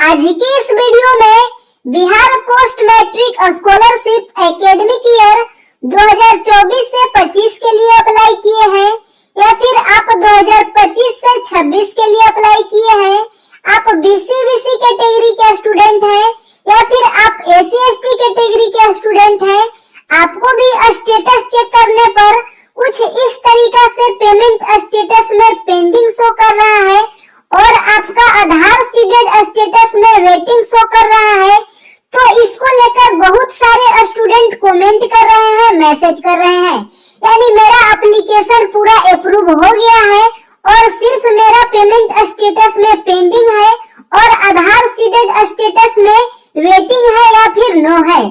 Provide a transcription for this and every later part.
आज की इस वीडियो में Bihar post matric scholarship academic year 2024 से 25 के लिए अप्लाई किए हैं या फिर आप 2025 से 26 के लिए अप्लाई किए हैं, आप BC कैटेगरी के स्टूडेंट हैं या फिर आप SC/ST कैटेगरी के स्टूडेंट हैं, आपको भी स्टेटस चेक करने पर कुछ इस तरीका से पेमेंट स्टेटस में पेंडिंग शो कर रहा है और आपका आधार सीडेड स्टेटस में वेटिंग शो कर रहा है, तो इसको लेकर बहुत सारे स्टूडेंट कमेंट कर रहे हैं, मैसेज कर रहे हैं, यानी मेरा एप्लीकेशन पूरा अप्रूव हो गया है और सिर्फ मेरा पेमेंट स्टेटस में पेंडिंग है और आधार सीडेड स्टेटस में वेटिंग है या फिर नो है,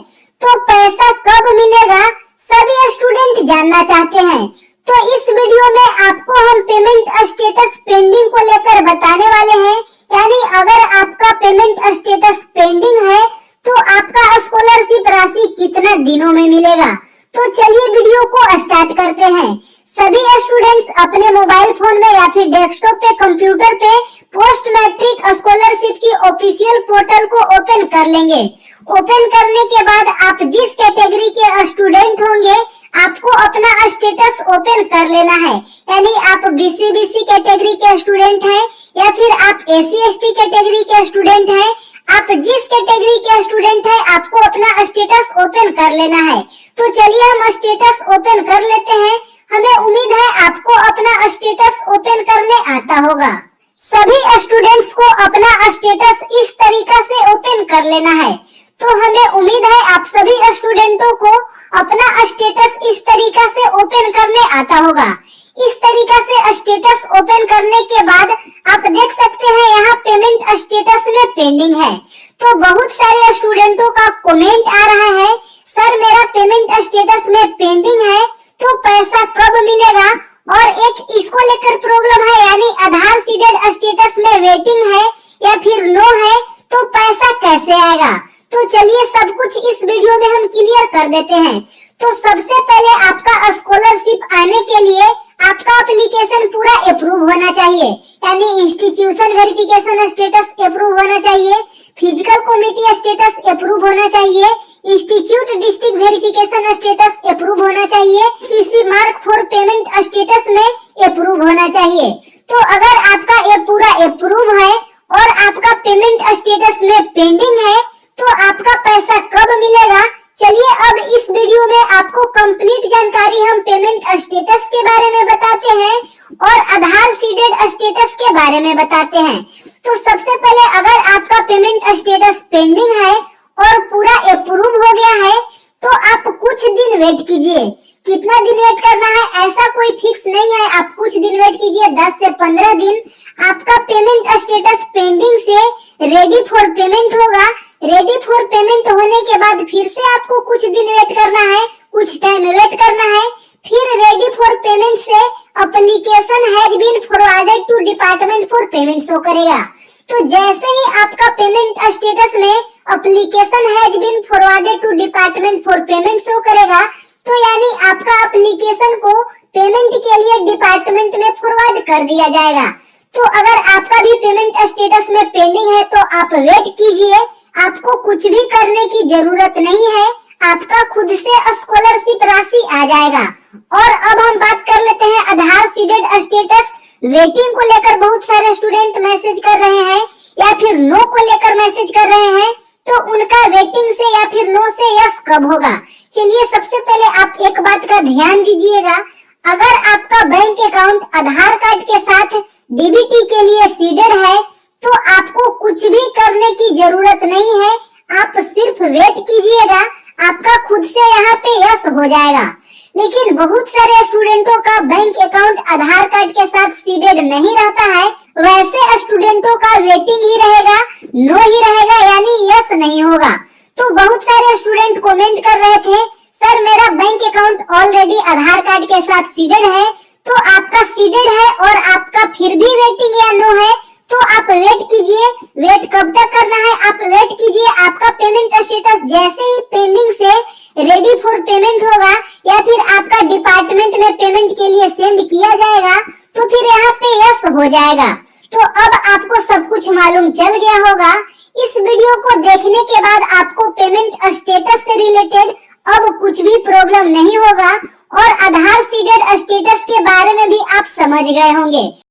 तो पैसा कब मिलेगा सभी स्टूडेंट जानना चाहते हैं। तो इस वीडियो में आपको हम पेमेंट स्टेटस पेंडिंग को लेकर बताने वाले हैं, यानी अगर आपका पेमेंट स्टेटस पेंडिंग है तो आपका स्कॉलरशिप राशि कितना दिनों में मिलेगा। तो चलिए वीडियो को स्टार्ट करते हैं। सभी स्टूडेंट्स अपने मोबाइल फोन में या फिर डेस्कटॉप पे, कंप्यूटर पे पोस्ट मैट्रिक स्कॉलरशिप की ऑफिशियल पोर्टल को ओपन कर लेंगे। ओपन करने के बाद आप जिस कैटेगरी के स्टूडेंट होंगे आपको अपना स्टेटस ओपन कर लेना है, यानी आप BC कैटेगरी के स्टूडेंट हैं या फिर आप SC/ST कैटेगरी के स्टूडेंट हैं, आप जिस कैटेगरी के स्टूडेंट हैं आपको अपना स्टेटस ओपन कर लेना है। तो चलिए हम स्टेटस ओपन कर लेते हैं। हमें उम्मीद है आपको अपना स्टेटस ओपन करने आता होगा। सभी स्टूडेंट्स को अपना स्टेटस इस तरीका से ओपन कर लेना है। तो हमें उम्मीद है आप सभी स्टूडेंटों को अपना स्टेटस इस तरीका से ओपन करने आता होगा। इस तरीका से स्टेटस ओपन करने के बाद आप देख सकते हैं यहाँ पेमेंट स्टेटस में पेंडिंग है। तो बहुत सारे स्टूडेंटों का कमेंट आ रहा है, सर मेरा पेमेंट स्टेटस में पेंडिंग है तो पैसा कब मिलेगा, और एक इसको लेकर प्रॉब्लम है, यानी आधार सीडेड स्टेटस में वेटिंग है या फिर नो है, तो पैसा कैसे आएगा। तो चलिए सब कुछ इस वीडियो में हम क्लियर कर देते हैं। तो सबसे पहले आपका स्कॉलरशिप आने के लिए आपका एप्लीकेशन पूरा अप्रूव होना चाहिए, यानी इंस्टीट्यूशन वेरिफिकेशन स्टेटस अप्रूव होना चाहिए, फिजिकल कमिटी स्टेटस अप्रूव होना चाहिए, institute district verification status approve होना चाहिए, CC mark for payment status में अप्रूव होना चाहिए। तो अगर आपका ये पूरा अप्रूव है और आपका पेमेंट स्टेटस में पेंडिंग है तो आपका पैसा कब मिलेगा। चलिए अब इस वीडियो में आपको कंप्लीट जानकारी हम पेमेंट स्टेटस के बारे में बताते हैं और आधार सीडेड स्टेटस के बारे में बताते हैं। तो सबसे पहले अगर आपका पेमेंट स्टेटस पेंडिंग है और पूरा अप्रूव हो गया है तो आप कुछ दिन वेट कीजिए। कितना दिन वेट करना है ऐसा कोई फिक्स नहीं है, आप कुछ दिन वेट कीजिए, 10 से 15 दिन। आपका पेमेंट स्टेटस पेंडिंग से रेडी फॉर पेमेंट होगा। रेडी फॉर पेमेंट होने के बाद फिर से आपको कुछ दिन वेट करना है, कुछ टाइम वेट करना है, फिर रेडी फॉर पेमेंट से application has been forwarded to department for payment show करेगा। तो जैसे ही आपका पेमेंट स्टेटस में application has been forwarded to department for payment show करेगा, तो यानी आपका एप्लीकेशन को पेमेंट के लिए डिपार्टमेंट में फॉरवर्ड कर दिया जाएगा। तो अगर आपका भी पेमेंट स्टेटस में पेंडिंग है तो आप वेट कीजिए, आपको कुछ भी करने की जरूरत नहीं है, आपका खुद से स्कॉलरशिप राशि आ जाएगा। और अब हम बात कर लेते हैं आधार सीडेड स्टेटस वेटिंग को लेकर। बहुत सारे स्टूडेंट मैसेज कर रहे हैं या फिर नो को लेकर मैसेज कर रहे हैं, तो उनका वेटिंग से या फिर नो से यस कब होगा। चलिए सबसे पहले आप एक बात का ध्यान दीजिएगा, अगर आपका बैंक अकाउंट आधार कार्ड के साथ DBT के लिए सीडेड है तो आपको कुछ भी करने की जरूरत नहीं है, आप सिर्फ वेट कीजिएगा, आपका खुद से यहाँ पे यस हो जाएगा। लेकिन बहुत सारे स्टूडेंटों का बैंक अकाउंट आधार कार्ड के साथ सीडेड नहीं रहता है, वैसे स्टूडेंटों का वेटिंग ही रहेगा, नो ही रहेगा, यानी यस नहीं होगा। तो बहुत सारे स्टूडेंट कमेंट कर रहे थे, सर मेरा बैंक अकाउंट ऑलरेडी आधार कार्ड के साथ सीडेड है, तो आपका सीडेड है और आपका फिर भी वेटिंग या नो है, तो आप वेट कीजिए। वेट कब तक करना है, आप वेट कीजिए, आपका पेमेंट स्टेटस जैसे ही पेंडिंग से रेडी फॉर पेमेंट होगा या फिर आपका डिपार्टमेंट में पेमेंट के लिए सेंड किया जाएगा तो फिर यहाँ पे यस हो जाएगा। तो अब आपको सब कुछ मालूम चल गया होगा, इस वीडियो को देखने के बाद आपको पेमेंट स्टेटस से रिलेटेड अब कुछ भी प्रॉब्लम नहीं होगा और आधार सीडेड स्टेटस के बारे में भी आप समझ गए होंगे।